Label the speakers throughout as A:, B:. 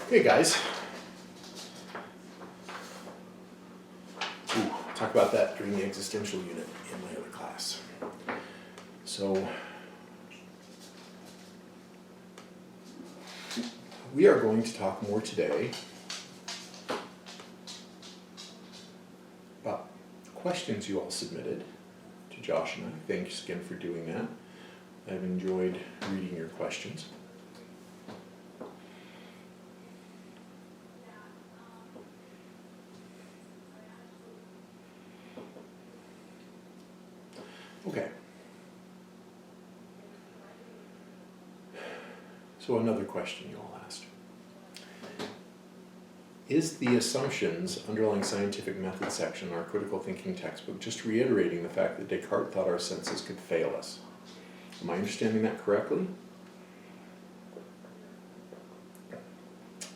A: Okay, guys. Ooh, talk about that during the existential unit in my other class. So, we are going to talk more today about questions you all submitted to Josh and I. Thanks again for doing that. I've enjoyed reading your questions. Okay. So another question you all asked. Is the assumptions underlying scientific method section in our critical thinking textbook just reiterating the fact that Descartes thought our senses could fail us? Am I understanding that correctly?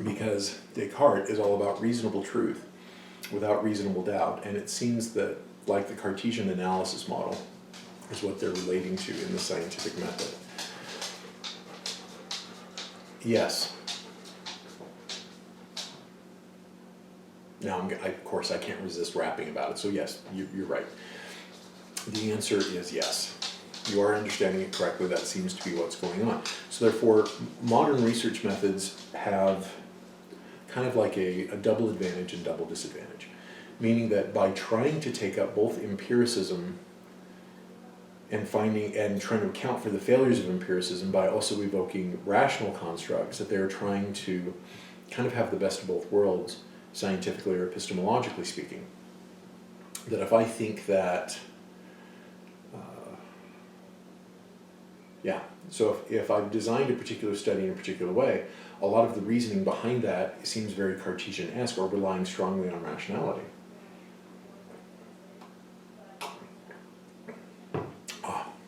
A: Because Descartes is all about reasonable truth without reasonable doubt, and it seems that, like the Cartesian analysis model, is what they're relating to in the scientific method. Yes. Now, of course, I can't resist rapping about it, so yes, you're right. The answer is yes. You are understanding it correctly. That seems to be what's going on. So therefore, modern research methods have kind of like a double advantage and double disadvantage, meaning that by trying to take up both empiricism and trying to account for the failures of empiricism by also evoking rational constructs, that they're trying to kind of have the best of both worlds, scientifically or epistemologically speaking. That if I think that, so if I've designed a particular study in a particular way, a lot of the reasoning behind that seems very Cartesian-esque or relying strongly on rationality.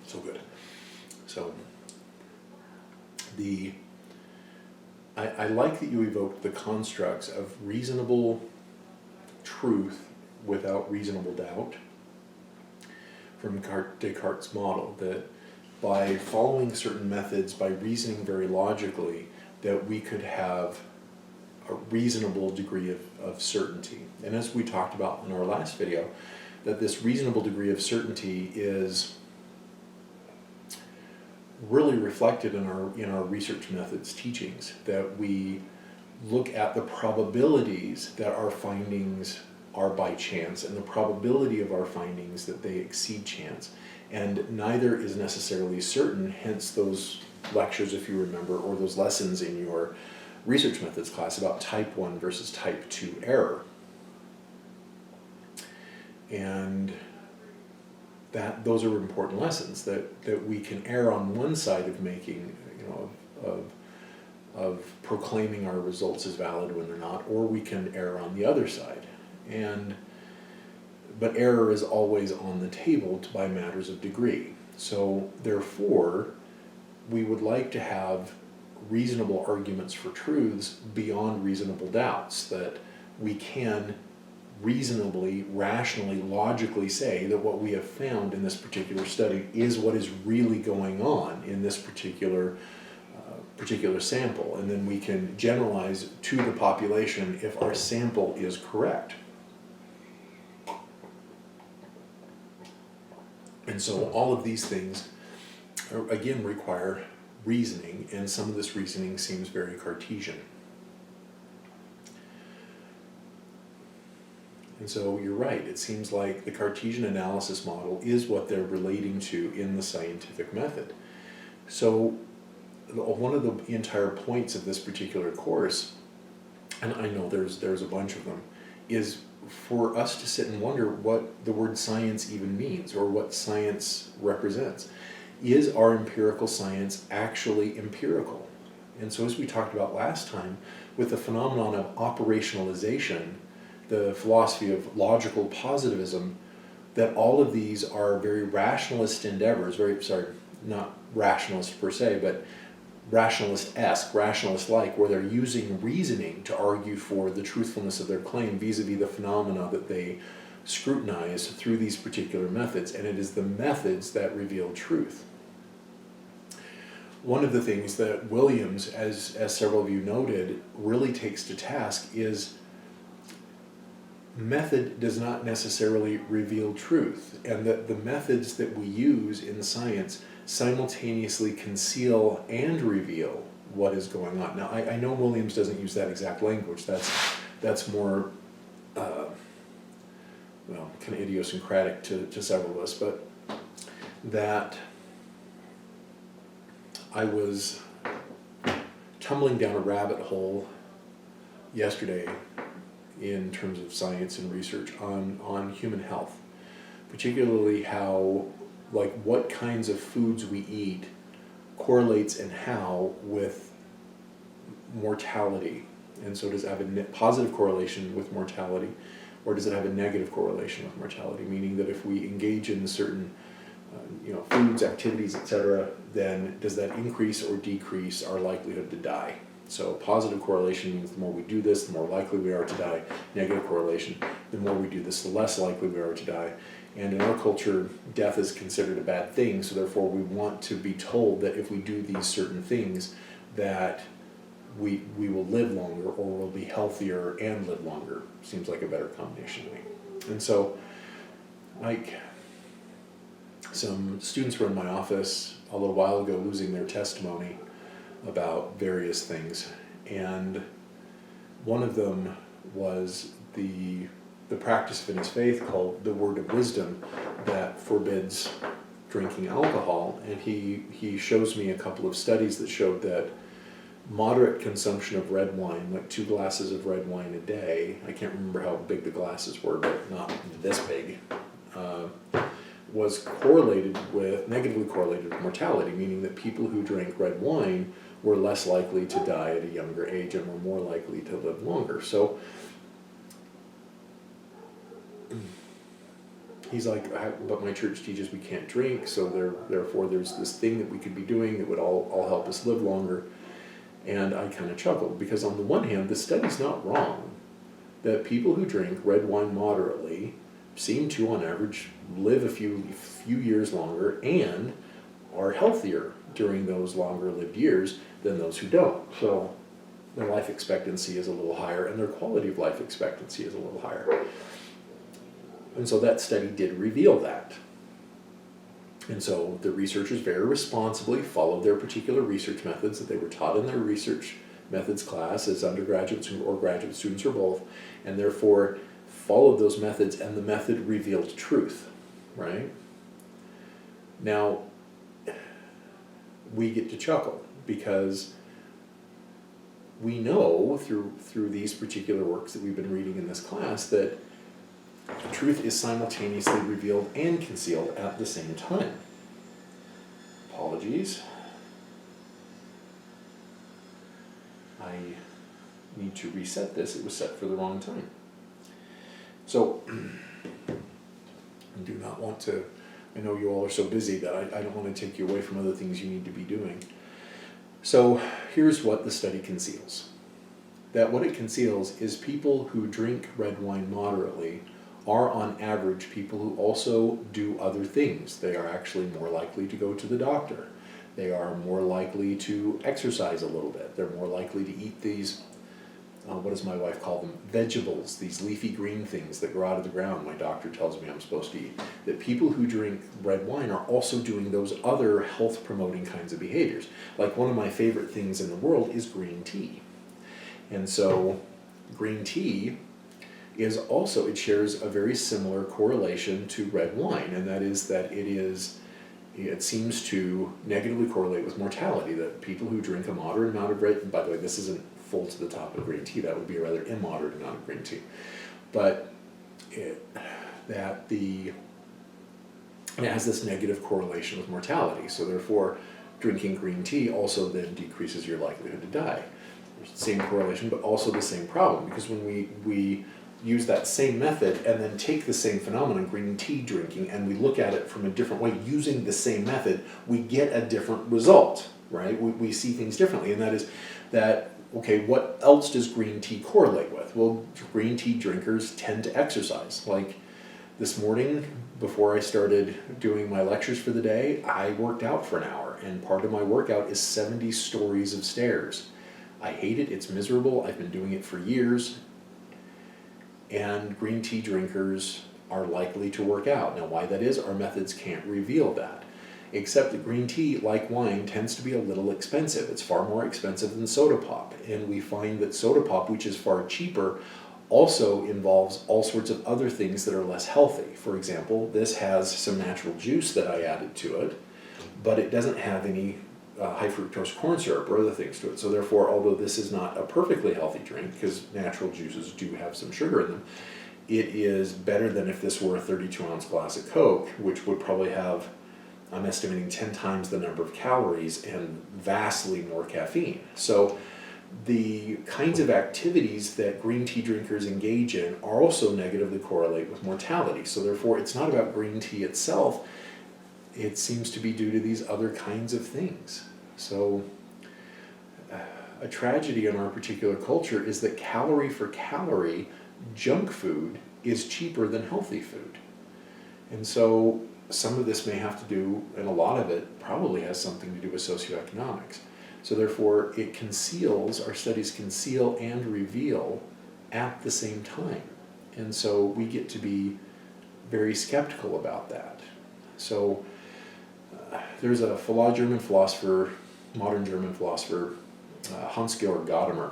A: So good. So I like that you evoked the constructs of reasonable truth without reasonable doubt from Descartes' model, that by following certain methods, by reasoning very logically, that we could have a reasonable degree of certainty. And as we talked about in our last video, that this reasonable degree of certainty is really reflected in our research methods teachings, that we look at the probabilities that our findings are by chance and the probability of our findings that they exceed chance. And neither is necessarily certain, hence those lectures, if you remember, or those lessons in your research methods class about type 1 versus type 2 error. And those are important lessons, that we can err on one side of making, of proclaiming our results as valid when they're not, or we can err on the other side. But error is always on the table by matters of degree. So therefore, we would like to have reasonable arguments for truths beyond reasonable doubts, that we can reasonably, rationally, logically say that what we have found in this particular study is what is really going on in this particular sample, and then we can generalize to the population if our sample is correct. And so all of these things, again, require reasoning, and some of this reasoning seems very Cartesian. And so you're right, it seems like the Cartesian analysis model is what they're relating to in the scientific method. So one of the entire points of this particular course, and I know there's a bunch of them, is for us to sit and wonder what the word science even means, or what science represents. Is our empirical science actually empirical? And so as we talked about last time, with the phenomenon of operationalization, the philosophy of logical positivism, that all of these are very rationalist endeavors, not rationalist per se, but rationalist-esque, rationalist-like, where they're using reasoning to argue for the truthfulness of their claim vis-a-vis the phenomena that they scrutinize through these particular methods, and it is the methods that reveal truth. one of the things that Williams, as several of you noted, really takes to task is method does not necessarily reveal truth, and that the methods that we use in science simultaneously conceal and reveal what is going on. Now, I know Williams doesn't use that exact language. That's more, kind of idiosyncratic to several of us, but that I was tumbling down a rabbit hole yesterday in terms of science and research on human health, particularly how, like, what kinds of foods we eat correlates and how with mortality. And so does it have a positive correlation with mortality, or does it have a negative correlation with mortality? Meaning that if we engage in certain foods, activities, etc., then does that increase or decrease our likelihood to die? So positive correlation means the more we do this, the more likely we are to die. Negative correlation, the more we do this, the less likely we are to die. And in our culture, death is considered a bad thing, so therefore we want to be told that if we do these certain things, that we will live longer, or we'll be healthier and live longer. Seems like a better combination to me. And so, like, some students were in my office a little while ago losing their testimony about various things, and one of them was the practice of in his faith called the word of wisdom that forbids drinking alcohol. And he shows me a couple of studies that showed that moderate consumption of red wine, like 2 glasses of red wine a day, I can't remember how big the glasses were, but not this big, was negatively correlated with mortality, meaning that people who drank red wine were less likely to die at a younger age and were more likely to live longer. So he's like, but my church teaches we can't drink, so therefore there's this thing that we could be doing that would all help us live longer. And I kind of chuckled, because on the one hand, the study's not wrong, that people who drink red wine moderately seem to, on average, live a few years longer and are healthier during those longer lived years than those who don't. So their life expectancy is a little higher, and their quality of life expectancy is a little higher. And so that study did reveal that. And so the researchers very responsibly followed their particular research methods that they were taught in their research methods class as undergraduates or graduate students or both, and therefore followed those methods, and the method revealed truth, right? Now, we get to chuckle because we know through these particular works that we've been reading in this class that truth is simultaneously revealed and concealed at the same time. Apologies. I need to reset this. It was set for the wrong time. So, I do not want to, I know you all are so busy that I don't want to take you away from other things you need to be doing. So, here's what the study conceals. That what it conceals is people who drink red wine moderately are on average people who also do other things. They are actually more likely to go to the doctor. They are more likely to exercise a little bit. They're more likely to eat these, what does my wife call them? Vegetables, these leafy green things that grow out of the ground my doctor tells me I'm supposed to eat. That people who drink red wine are also doing those other health-promoting kinds of behaviors. Like, one of my favorite things in the world is green tea. And so green tea is also, it shares a very similar correlation to red wine, and that is that it seems to negatively correlate with mortality, that people who drink a moderate amount of red, by the way, this isn't full to the top of green tea, that would be a rather immoderate amount of green tea, but it has this negative correlation with mortality, so therefore drinking green tea also then decreases your likelihood to die. Same correlation, but also the same problem, because when we use that same method and then take the same phenomenon, green tea drinking, and we look at it from a different way using the same method, we get a different result, right? We see things differently, and that is that, okay, what else does green tea correlate with? Well, green tea drinkers tend to exercise. Like, This morning, before I started doing my lectures for the day, I worked out for an hour, and part of my workout is 70 stories of stairs. I hate it, it's miserable, I've been doing it for years, and green tea drinkers are likely to work out. Now, why that is, our methods can't reveal that. Except that green tea, like wine, tends to be a little expensive. It's far more expensive than soda pop, and we find that soda pop, which is far cheaper, also involves all sorts of other things that are less healthy. For example, this has some natural juice that I added to it, but it doesn't have any high fructose corn syrup or other things to it. So therefore, although this is not a perfectly healthy drink, because natural juices do have some sugar in them, it is better than if this were a 32-ounce glass of Coke, which would probably have, I'm estimating, 10 times the number of calories and vastly more caffeine. So the kinds of activities that green tea drinkers engage in are also negatively correlate with mortality. So therefore, it's not about green tea itself. It seems to be due to these other kinds of things. So a tragedy in our particular culture is that calorie for calorie, junk food is cheaper than healthy food. And so some of this may have to do, and a lot of it probably has something to do with socioeconomics. So therefore, it conceals, our studies conceal and reveal at the same time. And so we get to be very skeptical about that. So there's a German philosopher, modern German philosopher, Hans-Georg Gadamer.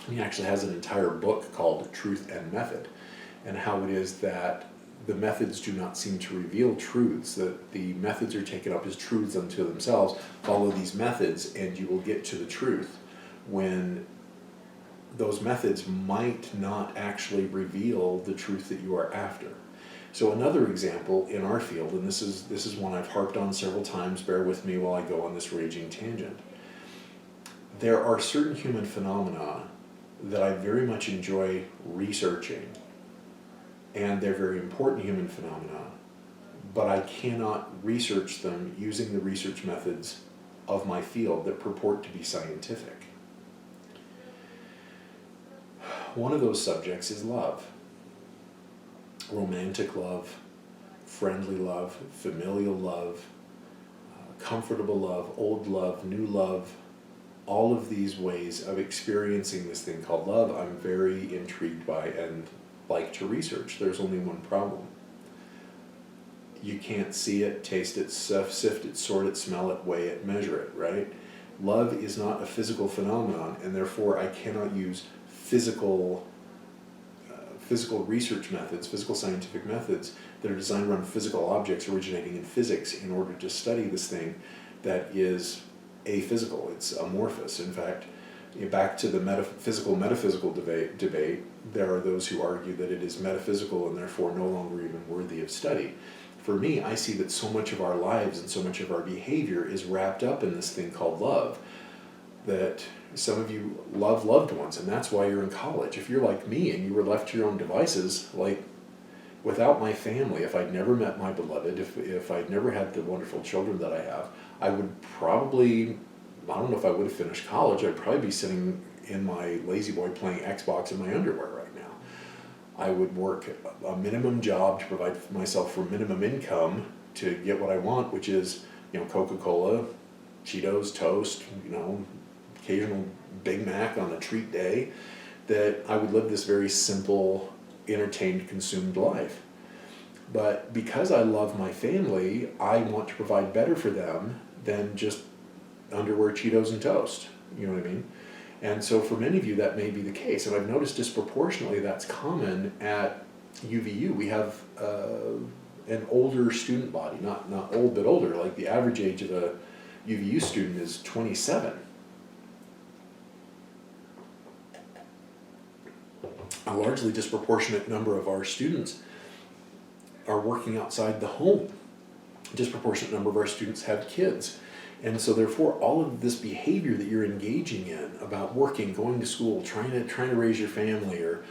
A: He actually has an entire book called Truth and Method, and how it is that the methods do not seem to reveal truths, that the methods are taken up as truths unto themselves. Follow these methods and you will get to the truth, when those methods might not actually reveal the truth that you are after. So another example in our field, and this is one I've harped on several times, bear with me while I go on this raging tangent. There are certain human phenomena that I very much enjoy researching, and they're very important human phenomena, but I cannot research them using the research methods of my field that purport to be scientific. One of those subjects is love. Romantic love, friendly love, familial love, comfortable love, old love, new love, all of these ways of experiencing this thing called love, I'm very intrigued by and like to research. There's only one problem. You can't see it, taste it, sift it, sort it, smell it, weigh it, measure it, right? Love is not a physical phenomenon, and therefore I cannot use physical research methods, physical scientific methods that are designed around physical objects originating in physics in order to study this thing that is aphysical. It's amorphous. In fact, back to the metaphysical debate, there are those who argue that it is metaphysical and therefore no longer even worthy of study. For me, I see that so much of our lives and so much of our behavior is wrapped up in this thing called love, that some of you love loved ones, and that's why you're in college. If you're like me and you were left to your own devices, like without my family, if I'd never met my beloved, if I'd never had the wonderful children that I have, I would probably, I don't know if I would have finished college, I'd probably be sitting in my lazy boy playing Xbox in my underwear right now. I would work a minimum job to provide myself for minimum income to get what I want, which is, Coca-Cola, Cheetos, toast, occasional Big Mac on a treat day, that I would live this very simple, entertained, consumed life. But because I love my family, I want to provide better for them than just underwear, Cheetos, and toast. You know what I mean? And so for many of you, that may be the case. And I've noticed disproportionately that's common at UVU. We have an older student body, not old, but older. Like the average age of a UVU student is 27. A largely disproportionate number of our students are working outside the home. A disproportionate number of our students have kids. And so therefore, all of this behavior that you're engaging in about working, going to school, trying to raise your family, or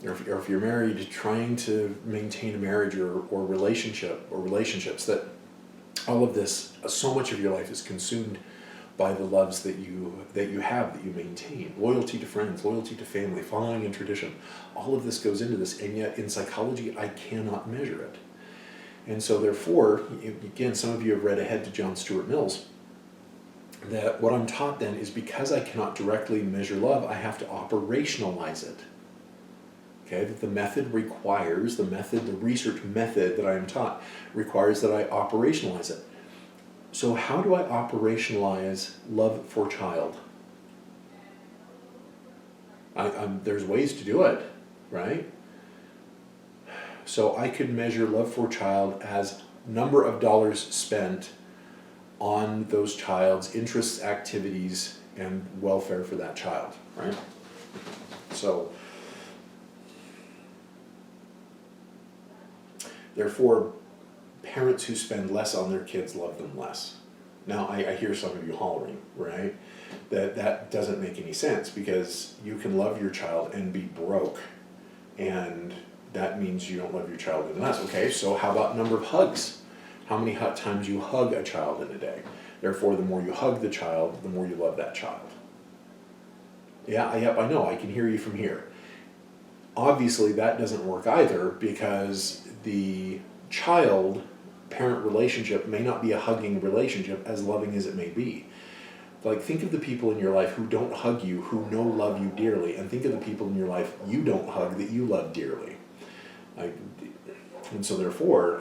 A: if you're married, trying to maintain a marriage or relationships, that all of this, so much of your life is consumed by the loves that you have, that you maintain. Loyalty to friends, loyalty to family, following in tradition. All of this goes into this, and yet in psychology I cannot measure it. And so therefore, again, some of you have read ahead to John Stuart Mill's, that what I'm taught then is because I cannot directly measure love, I have to operationalize it. Okay, that the method requires, the research method that I am taught requires that I operationalize it. So how do I operationalize love for child? There's ways to do it, right? So I could measure love for child as number of dollars spent on those child's interests, activities, and welfare for that child, right? So, therefore, parents who spend less on their kids love them less. Now, I hear some of you hollering, right? That doesn't make any sense, because you can love your child and be broke, and that means you don't love your child any less. Okay, so how about number of hugs? How many times you hug a child in a day? Therefore, the more you hug the child, the more you love that child. Yeah, yep, I know, I can hear you from here. Obviously, that doesn't work either, because the child-parent relationship may not be a hugging relationship, as loving as it may be. Like, think of the people in your life who don't hug you, who love you dearly, and think of the people in your life you don't hug that you love dearly. And so therefore,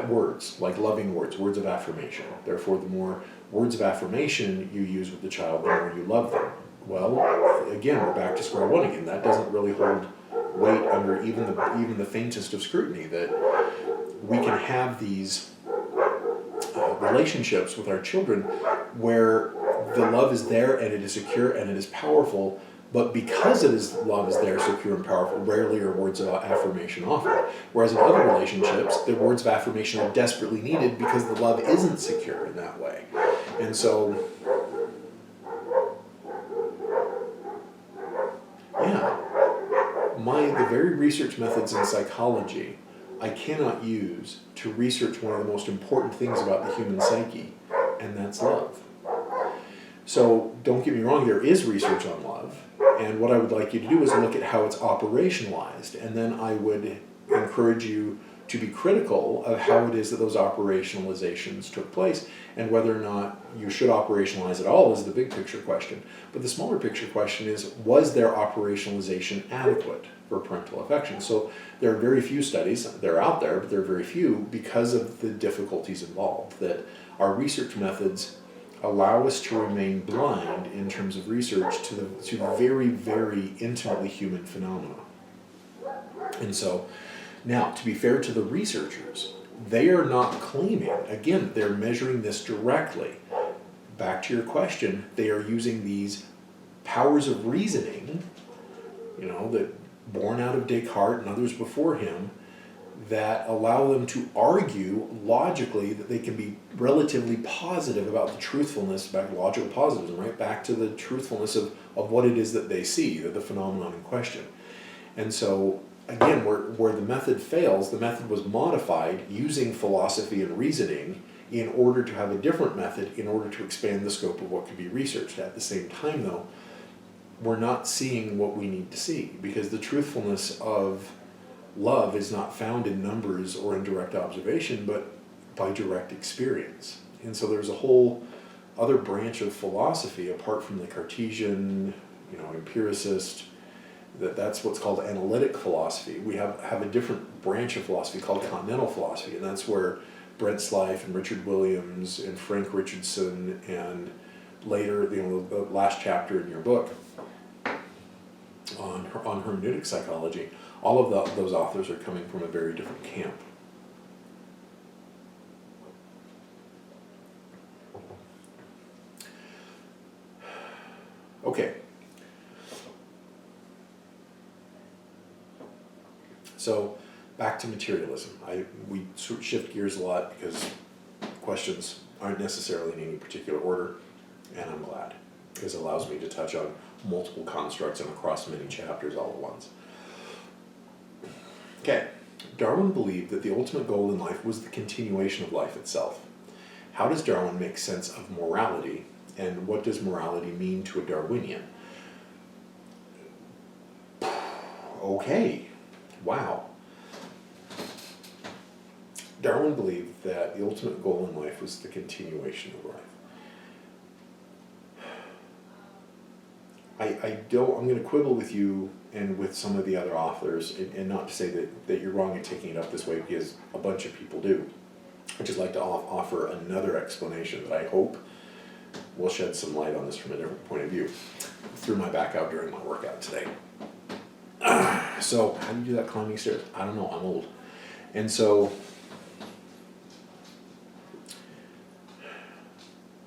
A: words, like loving words of affirmation. Therefore, the more words of affirmation you use with the child, the more you love them. Well, again, we're back to square one again. That doesn't really hold weight under even the faintest of scrutiny, that we can have these relationships with our children where the love is there and it is secure and it is powerful, but because love is there, secure and powerful, rarely are words of affirmation offered. Whereas in other relationships, the words of affirmation are desperately needed because the love isn't secure in that way. And so, yeah, the very research methods in psychology I cannot use to research one of the most important things about the human psyche, and that's love. So don't get me wrong, there is research on love, and what I would like you to do is look at how it's operationalized, and then I would encourage you to be critical of how it is that those operationalizations took place, and whether or not you should operationalize at all is the big picture question. But the smaller picture question is, was their operationalization adequate for parental affection? So there are very few studies, they're out there, but there are very few because of the difficulties involved, that our research methods allow us to remain blind in terms of research to very, very intimately human phenomena. And so, now, to be fair to the researchers, they are not claiming, again, they're measuring this directly. Back to your question, they are using these powers of reasoning, that born out of Descartes and others before him, that allow them to argue logically that they can be relatively positive about the truthfulness, back to logical positivism, right? Back to the truthfulness of what it is that they see, the phenomenon in question. And so, again, where the method fails, the method was modified using philosophy and reasoning in order to have a different method, in order to expand the scope of what could be researched. At the same time, though, we're not seeing what we need to see, because the truthfulness of love is not found in numbers or in direct observation, but by direct experience. And so there's a whole other branch of philosophy apart from the Cartesian, empiricist, that's what's called analytic philosophy. We have a different branch of philosophy called continental philosophy, and that's where Brent Slife and Richard Williams and Frank Richardson, and later, the last chapter in your book on hermeneutic psychology, all of those authors are coming from a very different camp. Okay. So, back to materialism. We sort of shift gears a lot because questions aren't necessarily in any particular order, and I'm glad, because it allows me to touch on multiple constructs and across many chapters all at once. Okay, Darwin believed that the ultimate goal in life was the continuation of life itself. How does Darwin make sense of morality And what does morality mean to a Darwinian? Okay, wow. Darwin believed that the ultimate goal in life was the continuation of life. I'm going to quibble with you and with some of the other authors, and not to say that you're wrong in taking it up this way, because a bunch of people do. I'd just like to offer another explanation that I hope will shed some light on this from a different point of view. Threw my back out during my workout today. So, how do you do that climbing stairs? I don't know, I'm old. And so,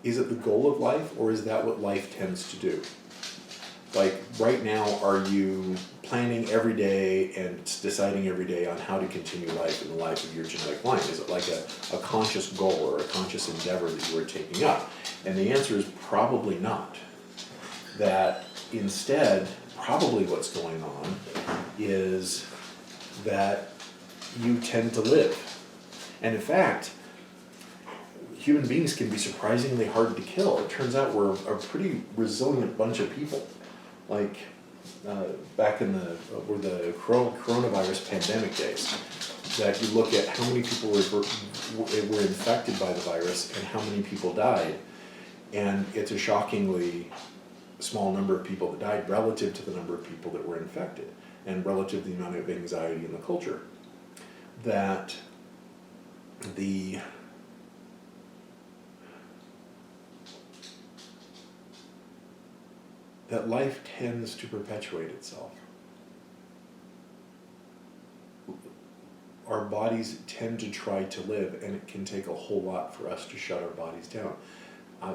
A: is it the goal of life, or is that what life tends to do? Like, right now, are you planning every day and deciding every day on how to continue life in the life of your genetic line? Is it like a conscious goal or a conscious endeavor that you are taking up? And the answer is probably not. That instead, probably what's going on is that you tend to live. And in fact, human beings can be surprisingly hard to kill. It turns out we're a pretty resilient bunch of people. Like back in the coronavirus pandemic days, that you look at how many people were infected by the virus and how many people died, and it's a shockingly small number of people that died relative to the number of people that were infected, and relative to the amount of anxiety in the culture. That life tends to perpetuate itself. Our bodies tend to try to live, and it can take a whole lot for us to shut our bodies down.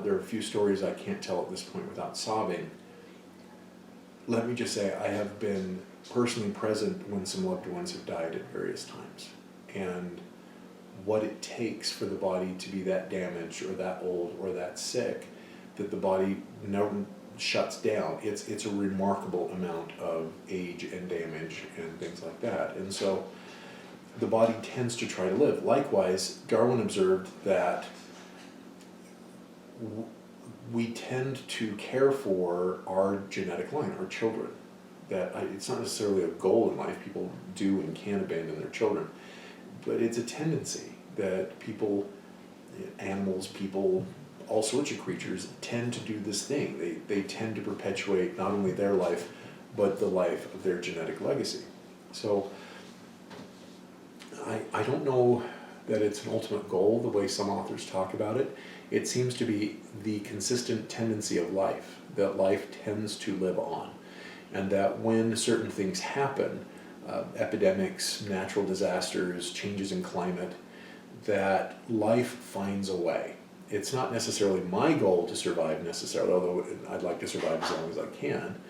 A: There are a few stories I can't tell at this point without sobbing. Let me just say, I have been personally present when some loved ones have died at various times. And what it takes for the body to be that damaged or that old or that sick, that the body never shuts down. It's a remarkable amount of age and damage and things like that. And so the body tends to try to live. Likewise, Darwin observed that we tend to care for our genetic line, our children. That it's not necessarily a goal in life. People do and can abandon their children. But it's a tendency that people, animals, people, all sorts of creatures tend to do this thing. They tend to perpetuate not only their life, but the life of their genetic legacy. So I don't know that it's an ultimate goal the way some authors talk about it. It seems to be the consistent tendency of life, that life tends to live on. And that when certain things happen, epidemics, natural disasters, changes in climate, that life finds a way. It's not necessarily my goal to survive necessarily, although I'd like to survive as long as I can.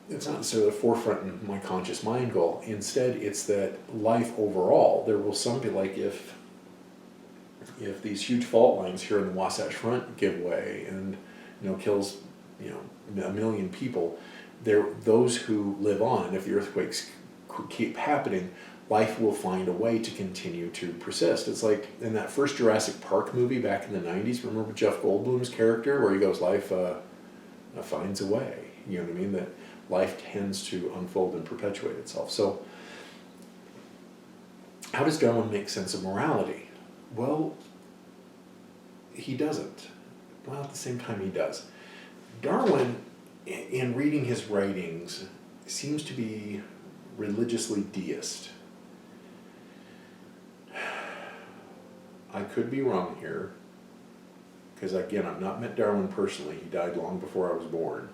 A: It's not necessarily the forefront in my conscious mind goal. Instead, it's that life overall, there will some be like if these huge fault lines here in the Wasatch Front give way and kills a million people, those who live on, if the earthquakes keep happening, life will find a way to continue to persist. It's like in that first Jurassic Park movie back in the 90s, remember Jeff Goldblum's character where he goes, life finds a way. You know what I mean? That life tends to unfold and perpetuate itself. So how does Darwin make sense of morality? Well, he doesn't. Well, at the same time he does. Darwin, in reading his writings, seems to be religiously deist. I could be wrong here, because again, I've not met Darwin personally. He died long before I was born.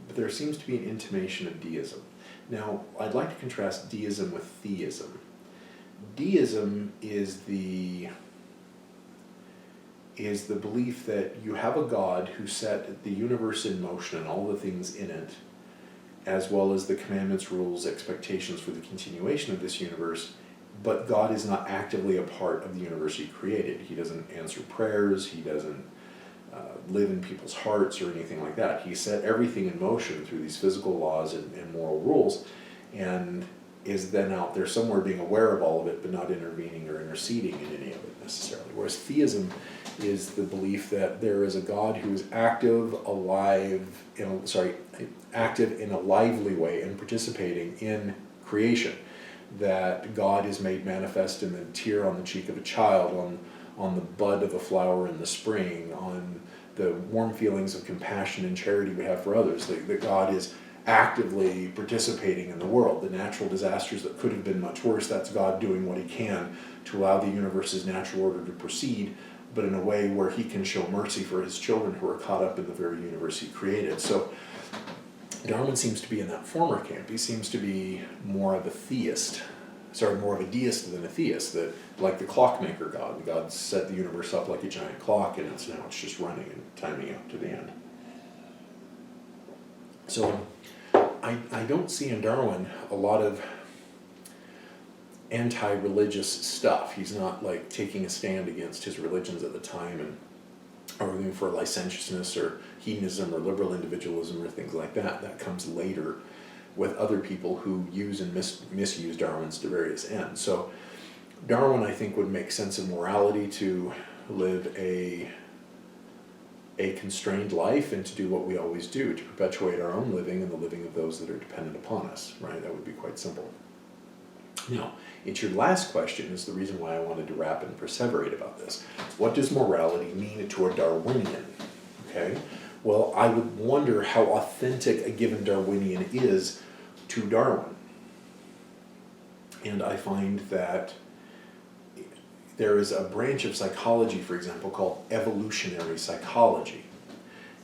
A: But there seems to be an intimation of deism. Now, I'd like to contrast deism with theism. Deism is the belief that you have a God who set the universe in motion and all the things in it, as well as the commandments, rules, expectations for the continuation of this universe, but God is not actively a part of the universe he created. He doesn't answer prayers, he doesn't live in people's hearts or anything like that. He set everything in motion through these physical laws and moral rules, and is then out there somewhere being aware of all of it, but not intervening or interceding in any of it necessarily. Whereas theism is the belief that there is a God who is active in a lively way and participating in creation. That God is made manifest in the tear on the cheek of a child, on the bud of a flower in the spring, on the warm feelings of compassion and charity we have for others. That God is actively participating in the world. The natural disasters that could have been much worse, that's God doing what he can to allow the universe's natural order to proceed, but in a way where he can show mercy for his children who are caught up in the very universe he created. So Darwin seems to be in that former camp. He seems to be more of a deist than a theist, that like the clockmaker God. God set the universe up like a giant clock, and it's just running and timing out to the end. So I don't see in Darwin a lot of anti-religious stuff. He's not like taking a stand against his religions at the time and arguing for licentiousness or hedonism or liberal individualism or things like that. That comes later with other people who use and misuse Darwin's to various ends. So Darwin, I think, would make sense of morality to live a constrained life and to do what we always do, to perpetuate our own living and the living of those that are dependent upon us, right? That would be quite simple. Now, it's your last question is the reason why I wanted to wrap and perseverate about this. What does morality mean to a Darwinian? Okay? Well, I would wonder how authentic a given Darwinian is to Darwin. And I find that there is a branch of psychology, for example, called evolutionary psychology.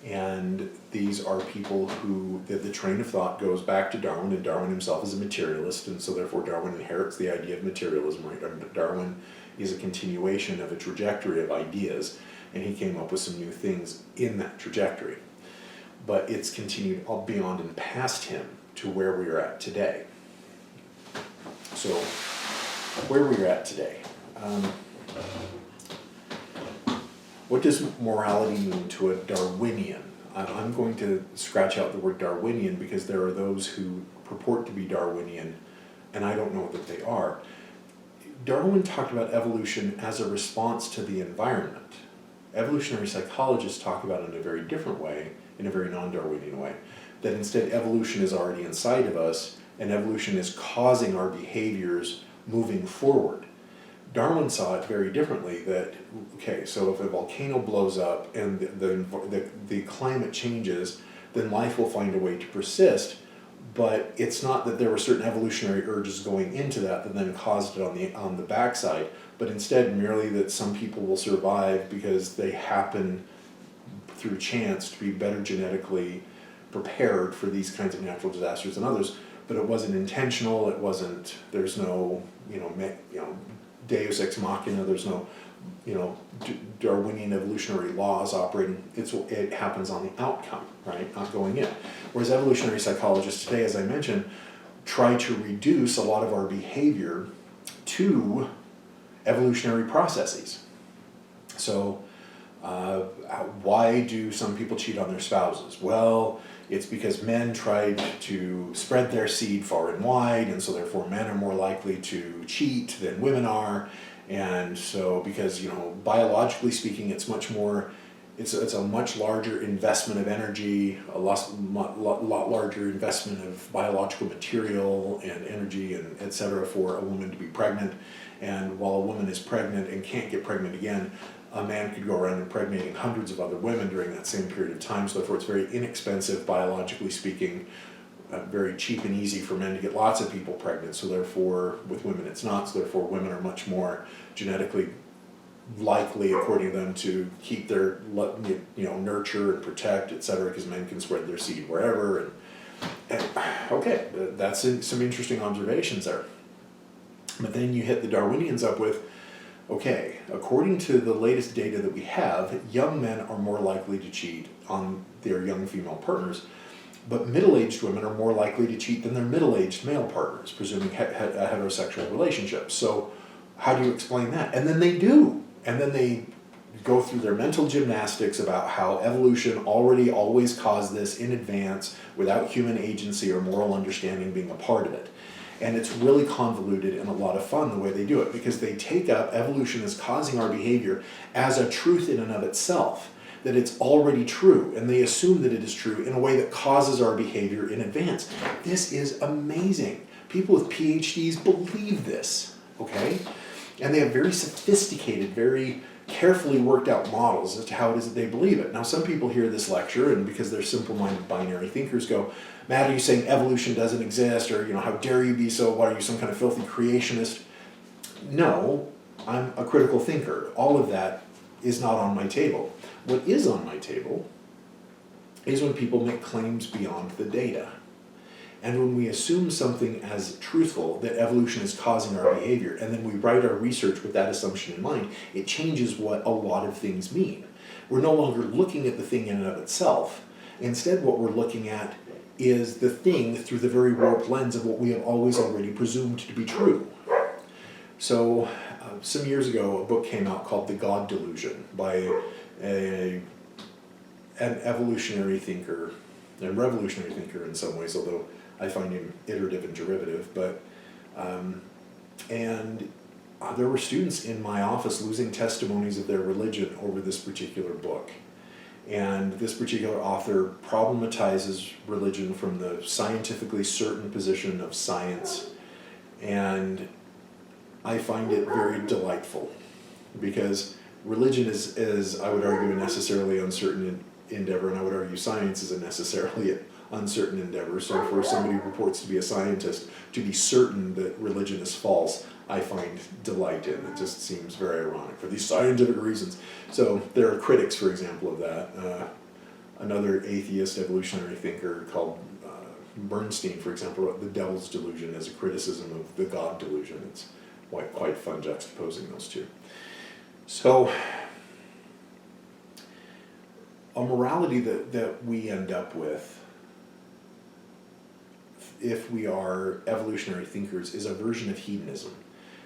A: And these are people who, the train of thought goes back to Darwin, and Darwin himself is a materialist, and so therefore Darwin inherits the idea of materialism, right? Darwin is a continuation of a trajectory of ideas, and he came up with some new things in that trajectory. But it's continued beyond and past him to where we are at today. So, where we are at today. What does morality mean to a Darwinian? I'm going to scratch out the word Darwinian because there are those who purport to be Darwinian, and I don't know that they are. Darwin talked about evolution as a response to the environment. Evolutionary psychologists talk about it in a very different way, in a very non-Darwinian way, that instead evolution is already inside of us, and evolution is causing our behaviors moving forward. Darwin saw it very differently, that, okay, so if a volcano blows up and the climate changes, then life will find a way to persist, but it's not that there were certain evolutionary urges going into that then caused it on the backside, but instead merely that some people will survive because they happen through chance to be better genetically prepared for these kinds of natural disasters than others. But it wasn't intentional, there's no, Deus ex machina, there's no, Darwinian evolutionary laws operating. It happens on the outcome, right, not going in. Whereas evolutionary psychologists today, as I mentioned, try to reduce a lot of our behavior to evolutionary processes. So, why do some people cheat on their spouses? Well, it's because men tried to spread their seed far and wide, and so therefore men are more likely to cheat than women are. And so because, biologically speaking, it's a much larger investment of energy, a lot larger investment of biological material and energy and et cetera for a woman to be pregnant. And while a woman is pregnant and can't get pregnant again, a man could go around impregnating hundreds of other women during that same period of time. So therefore it's very inexpensive, biologically speaking, very cheap and easy for men to get lots of people pregnant. So therefore with women it's not. So therefore women are much more genetically likely, according to them, to keep their, nurture and protect, etc., because men can spread their seed wherever. And okay, that's some interesting observations there. But then you hit the Darwinians up with, okay, according to the latest data that we have, young men are more likely to cheat on their young female partners, but middle-aged women are more likely to cheat than their middle-aged male partners, presuming a heterosexual relationship. So how do you explain that? And then they do. And then they go through their mental gymnastics about how evolution already always caused this in advance without human agency or moral understanding being a part of it. And it's really convoluted and a lot of fun the way they do it, because they take up evolution as causing our behavior as a truth in and of itself, that it's already true, and they assume that it is true in a way that causes our behavior in advance. This is amazing. People with PhDs believe this, okay? And they have very sophisticated, very carefully worked out models as to how it is that they believe it. Now, some people hear this lecture, and because they're simple-minded binary thinkers, go, Matt, are you saying evolution doesn't exist? Or, how dare you be so, what, are you some kind of filthy creationist? No, I'm a critical thinker. All of that is not on my table. What is on my table is when people make claims beyond the data. And when we assume something as truthful, that evolution is causing our behavior, and then we write our research with that assumption in mind, it changes what a lot of things mean. We're no longer looking at the thing in and of itself. Instead, what we're looking at is the thing through the very warped lens of what we have always already presumed to be true. So, some years ago, a book came out called The God Delusion by an evolutionary thinker, a revolutionary thinker in some ways, although I find him iterative and derivative, but there were students in my office losing testimonies of their religion over this particular book. And this particular author problematizes religion from the scientifically certain position of science, and I find it very delightful, because religion is, I would argue, a necessarily uncertain endeavor, and I would argue science is a necessarily uncertain endeavor. So for somebody who purports to be a scientist to be certain that religion is false, I find delight in. It just seems very ironic for these scientific reasons. So there are critics, for example, of that. Another atheist evolutionary thinker called Bernstein, for example, wrote The Devil's Delusion as a criticism of the God delusion. It's quite fun juxtaposing those two. So a morality that we end up with, if we are evolutionary thinkers, is a version of hedonism.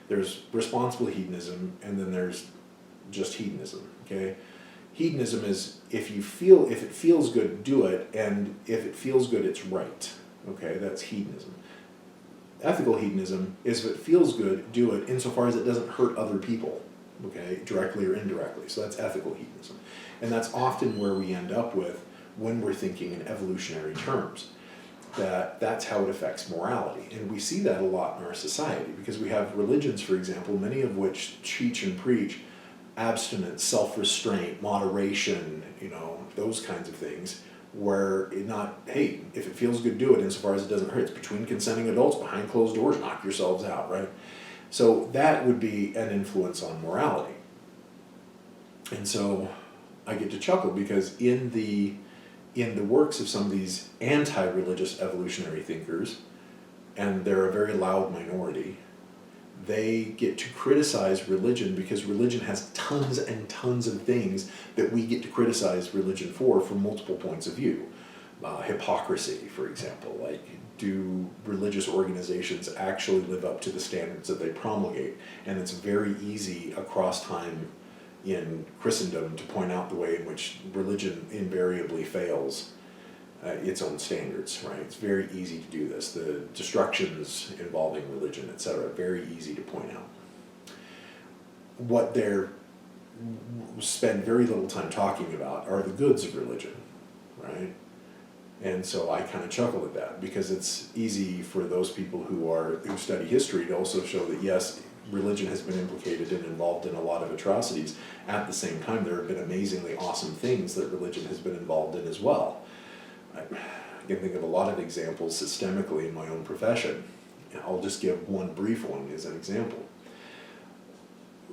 A: There's responsible hedonism, and then there's just hedonism, okay? Hedonism is if it feels good, do it, and if it feels good, it's right, okay? That's hedonism. Ethical hedonism is if it feels good, do it, insofar as it doesn't hurt other people, okay, directly or indirectly. So that's ethical hedonism. And that's often where we end up with when we're thinking in evolutionary terms. That's how it affects morality. And we see that a lot in our society, because we have religions, for example, many of which teach and preach abstinence, self-restraint, moderation, those kinds of things, where hey, if it feels good, do it, insofar as it doesn't hurt. It's between consenting adults, behind closed doors, knock yourselves out, right? So that would be an influence on morality. And so I get to chuckle, because in the works of some of these anti-religious evolutionary thinkers, and they're a very loud minority, they get to criticize religion because religion has tons and tons of things that we get to criticize religion for from multiple points of view. Hypocrisy, for example, like, do religious organizations actually live up to the standards that they promulgate? And it's very easy across time in Christendom to point out the way in which religion invariably fails its own standards, right? It's very easy to do this. The destructions involving religion, etc., very easy to point out. What they're spend very little time talking about are the goods of religion, right? And so I kind of chuckle at that, because it's easy for those people who study history to also show that, yes, religion has been implicated and involved in a lot of atrocities. At the same time, there have been amazingly awesome things that religion has been involved in as well. I can think of a lot of examples systemically in my own profession. I'll just give one brief one as an example.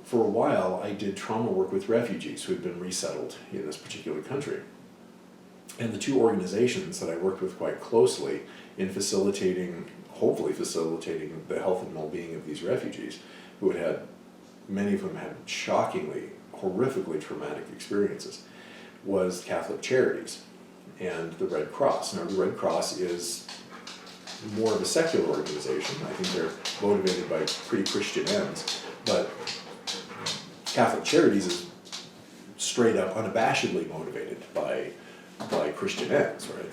A: For a while, I did trauma work with refugees who had been resettled in this particular country. And the two organizations that I worked with quite closely in hopefully facilitating the health and well-being of these refugees, who many of them had shockingly, horrifically traumatic experiences, was Catholic Charities and the Red Cross. Now, the Red Cross is more of a secular organization. I think they're motivated by pretty Christian ends, but Catholic Charities is straight up, unabashedly motivated by by Christian ends, right?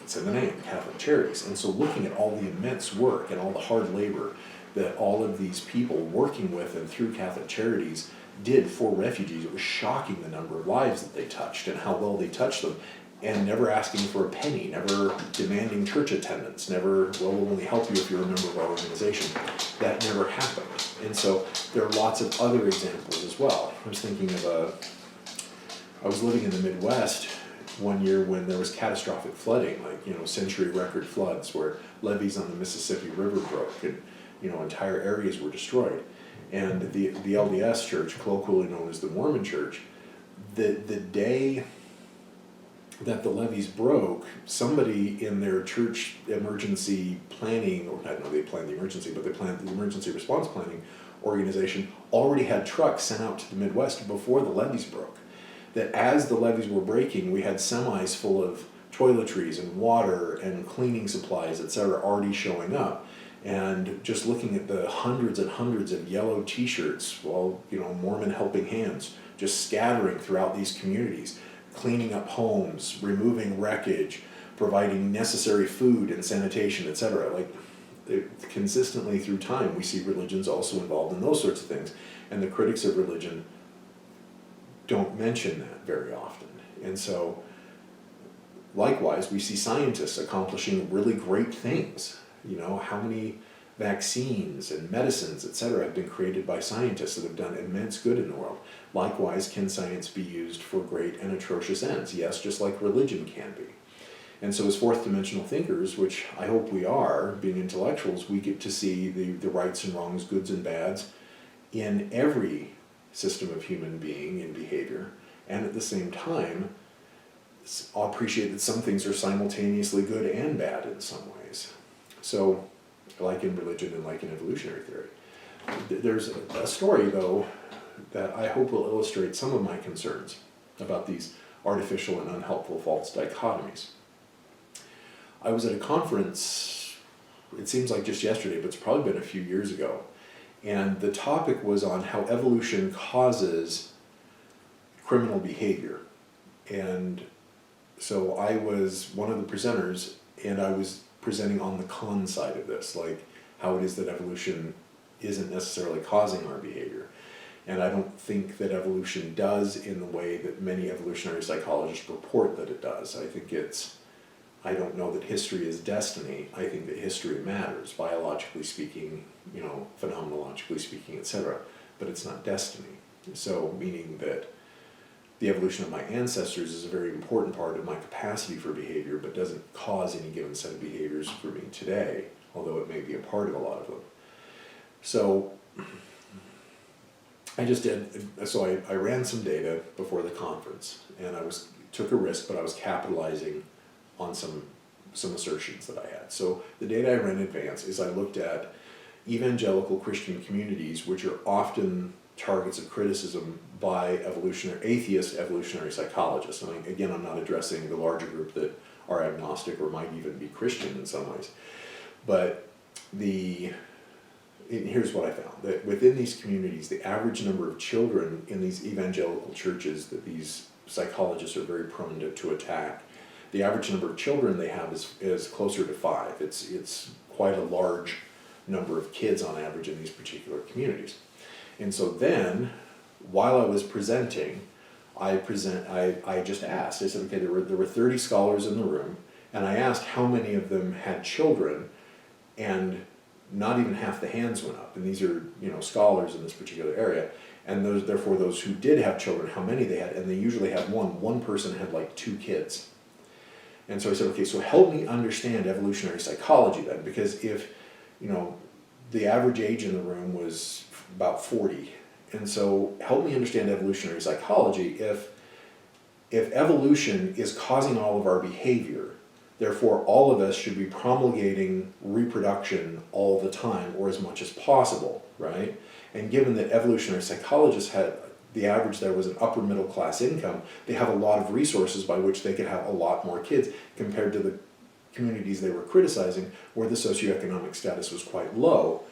A: It's in the name, Catholic Charities. And so looking at all the immense work and all the hard labor that all of these people working with and through Catholic Charities did for refugees, it was shocking the number of lives that they touched and how well they touched them, and never asking for a penny, never demanding church attendance, never, well, we'll only help you if you're a member of our organization. That never happened. And so there are lots of other examples as well. I was thinking of I was living in the Midwest one year when there was catastrophic flooding, like, century record floods where levees on the Mississippi River broke and, entire areas were destroyed. And the LDS church, colloquially known as the Mormon church, the day that the levees broke, somebody in their church emergency planning, or I don't know, they planned the emergency, but they planned the emergency response planning organization, already had trucks sent out to the Midwest before the levees broke. That as the levees were breaking, we had semis full of toiletries and water and cleaning supplies, etc., already showing up. And just looking at the hundreds and hundreds of yellow t-shirts, Mormon helping hands, just scattering throughout these communities, cleaning up homes, removing wreckage, providing necessary food and sanitation, etc. Consistently through time, we see religions also involved in those sorts of things. And the critics of religion don't mention that very often. And so, likewise, we see scientists accomplishing really great things. How many vaccines and medicines, etc., have been created by scientists that have done immense good in the world. Likewise, can science be used for great and atrocious ends? Yes, just like religion can be. And so as fourth dimensional thinkers, which I hope we are, being intellectuals, we get to see the rights and wrongs, goods and bads, in every system of human being and behavior, and at the same time, I'll appreciate that some things are simultaneously good and bad in some ways. So, like in religion and like in evolutionary theory. There's a story, though, that I hope will illustrate some of my concerns about these artificial and unhelpful false dichotomies. I was at a conference, it seems like just yesterday, but it's probably been a few years ago, and the topic was on how evolution causes criminal behavior. And so I was one of the presenters, and I was presenting on the con side of this, like how it is that evolution isn't necessarily causing our behavior. And I don't think that evolution does in the way that many evolutionary psychologists report that it does. I don't know that history is destiny. I think that history matters, biologically speaking, phenomenologically speaking, etc. But it's not destiny. So, meaning that the evolution of my ancestors is a very important part of my capacity for behavior, but doesn't cause any given set of behaviors for me today, although it may be a part of a lot of them. So I ran some data before the conference, and took a risk, but I was capitalizing on some assertions that I had. So the data I ran in advance is I looked at evangelical Christian communities, which are often targets of criticism by atheist evolutionary psychologists. And again, I'm not addressing the larger group that are agnostic or might even be Christian in some ways. But here's what I found, that within these communities, the average number of children in these evangelical churches that these psychologists are very prone to attack, the average number of children they have is closer to 5. It's quite a large number of kids on average in these particular communities. And so then, while I was presenting, I just asked, I said, okay, there were 30 scholars in the room, and I asked how many of them had children, and not even half the hands went up. And these are, scholars in this particular area. And those who did have children, how many they had, and they usually had one. One person had like 2 kids. And so I said, okay, so help me understand evolutionary psychology then, because if, the average age in the room was about 40. And so help me understand evolutionary psychology. If evolution is causing all of our behavior, therefore all of us should be promulgating reproduction all the time, or as much as possible, right? And given that evolutionary psychologists had, the average there was an upper middle class income, they have a lot of resources by which they could have a lot more kids compared to the communities they were criticizing where the socioeconomic status was quite low.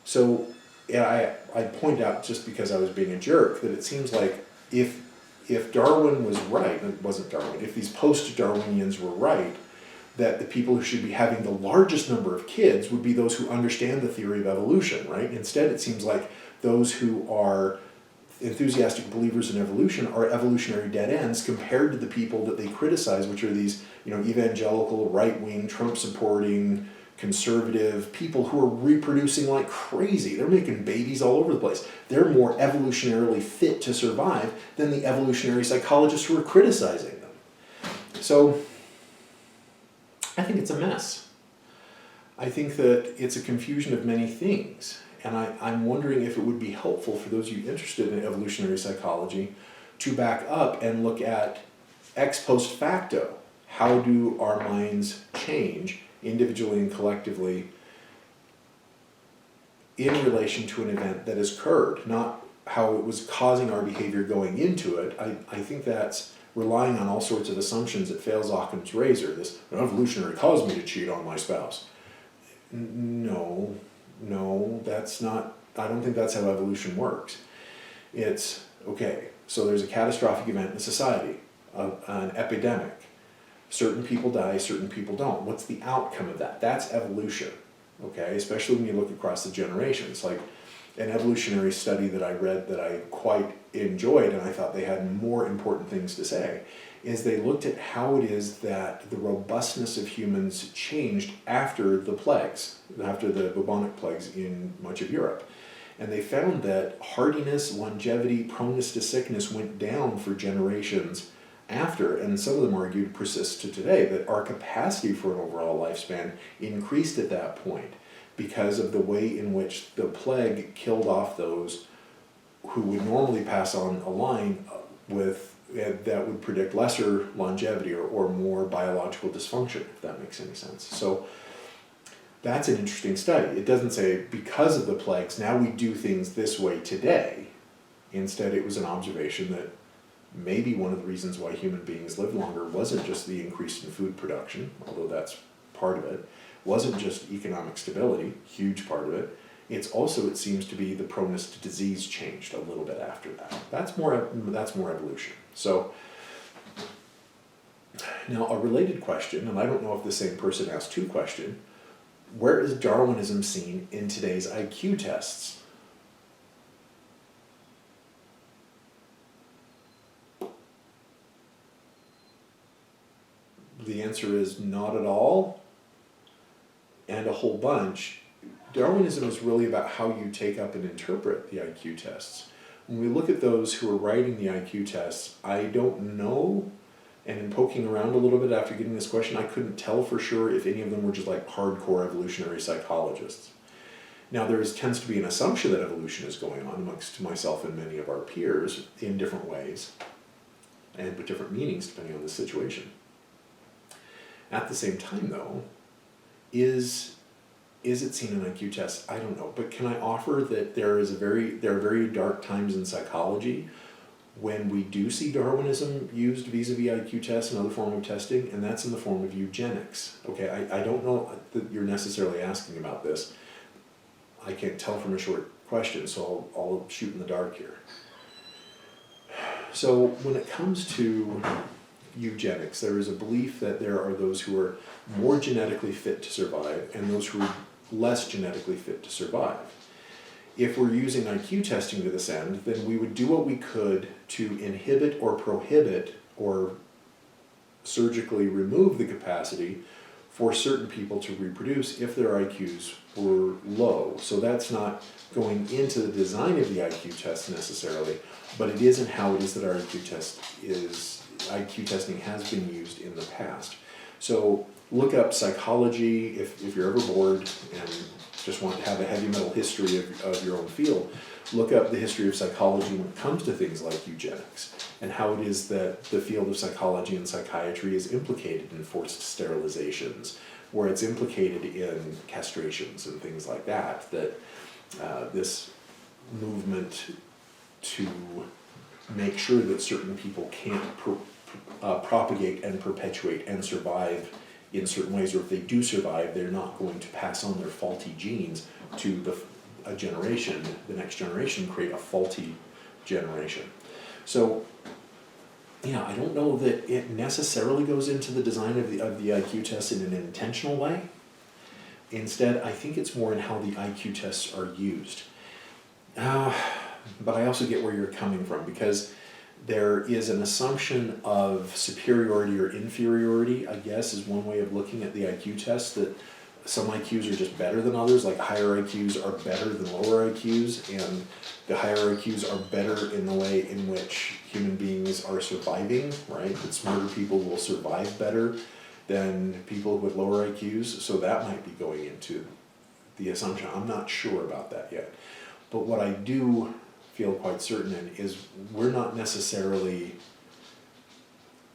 A: So I point out, just because I was being a jerk, that it seems like if if Darwin was right, it wasn't Darwin, if these post-Darwinians were right, that the people who should be having the largest number of kids would be those who understand the theory of evolution, right? Instead, it seems like those who are enthusiastic believers in evolution are evolutionary dead ends compared to the people that they criticize, which are these, evangelical, right-wing, Trump-supporting, conservative people who are reproducing like crazy. They're making babies all over the place. They're more evolutionarily fit to survive than the evolutionary psychologists who are criticizing them. So I think it's a mess. I think that it's a confusion of many things. And I'm wondering if it would be helpful for those of you interested in evolutionary psychology to back up and look at ex post facto. How do our minds change individually and collectively in relation to an event that has occurred, not how it was causing our behavior going into it. I think that's relying on all sorts of assumptions that fails Occam's razor. This evolutionary caused me to cheat on my spouse. No, that's not, I don't think that's how evolution works. It's, okay, so there's a catastrophic event in society, an epidemic. Certain people die, certain people don't. What's the outcome of that? That's evolution, okay? Especially when you look across the generations. Like an evolutionary study that I read that I quite enjoyed, and I thought they had more important things to say, is they looked at how it is that the robustness of humans changed after the plagues, after the bubonic plagues in much of Europe. And they found that hardiness, longevity, proneness to sickness went down for generations after, and some of them argued persists to today, that our capacity for an overall lifespan increased at that point because of the way in which the plague killed off those who would normally pass on a line with that would predict lesser longevity or more biological dysfunction, if that makes any sense. So that's an interesting study. It doesn't say because of the plagues, now we do things this way today. Instead, it was an observation that maybe one of the reasons why human beings live longer wasn't just the increase in food production, although that's part of it, wasn't just economic stability, huge part of it. It's also, it seems to be, the proneness to disease changed a little bit after that. That's more evolution. So now a related question, and I don't know if the same person asked two questions, where is Darwinism seen in today's IQ tests? The answer is not at all, and a whole bunch. Darwinism is really about how you take up and interpret the IQ tests. When we look at those who are writing the IQ tests, I don't know, and in poking around a little bit after getting this question, I couldn't tell for sure if any of them were just like hardcore evolutionary psychologists. Now tends to be an assumption that evolution is going on amongst myself and many of our peers in different ways, and with different meanings depending on the situation. At the same time, though, is it seen in IQ tests? I don't know. But can I offer that there are very dark times in psychology when we do see Darwinism used vis-a-vis IQ tests and other form of testing, and that's in the form of eugenics. Okay, I don't know that you're necessarily asking about this. I can't tell from a short question, so I'll shoot in the dark here. So when it comes to eugenics, there is a belief that there are those who are more genetically fit to survive and those who are less genetically fit to survive. If we're using IQ testing to this end, then we would do what we could to inhibit or prohibit or surgically remove the capacity for certain people to reproduce if their IQs were low. So that's not going into the design of the IQ test necessarily, but it is in how it is that our IQ testing has been used in the past. So look up psychology if you're ever bored and just want to have a heavy metal history of your own field. Look up the history of psychology when it comes to things like eugenics and how it is that the field of psychology and psychiatry is implicated in forced sterilizations, where it's implicated in castrations and things like that, this movement to make sure that certain people can't propagate and perpetuate and survive in certain ways, or if they do survive, they're not going to pass on their faulty genes to the next generation, create a faulty generation. So yeah, I don't know that it necessarily goes into the design of the IQ test in an intentional way. Instead, I think it's more in how the IQ tests are used. But I also get where you're coming from, because there is an assumption of superiority or inferiority, I guess, is one way of looking at the IQ test, that some IQs are just better than others, like higher IQs are better than lower IQs, and the higher IQs are better in the way in which human beings are surviving, right? That smarter people will survive better than people with lower IQs, so that might be going into the assumption. I'm not sure about that yet. But what I do feel quite certain in is we're not necessarily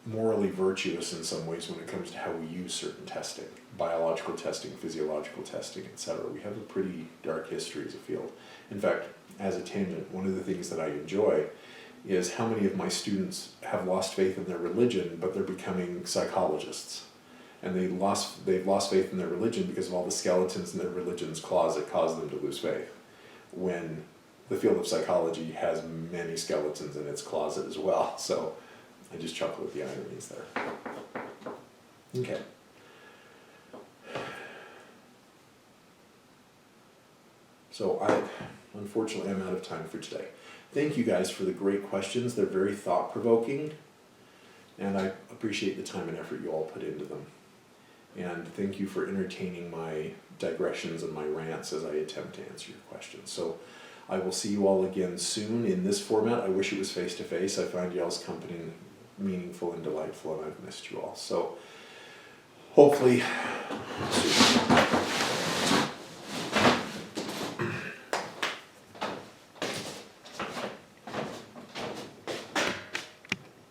A: morally virtuous in some ways when it comes to how we use certain testing, biological testing, physiological testing, etc. We have a pretty dark history as a field. In fact, as a tangent, one of the things that I enjoy is how many of my students have lost faith in their religion, but they're becoming psychologists. And they've lost faith in their religion because of all the skeletons in their religion's closet caused them to lose faith. When the field of psychology has many skeletons in its closet as well. So I just chuckle at the ironies there. Okay. So unfortunately, I'm out of time for today. Thank you guys for the great questions. They're very thought-provoking, and I appreciate the time and effort you all put into them. And thank you for entertaining my digressions and my rants as I attempt to answer your questions. So I will see you all again soon in this format. I wish it was face-to-face. I find y'all's company meaningful and delightful, and I've missed you all. So hopefully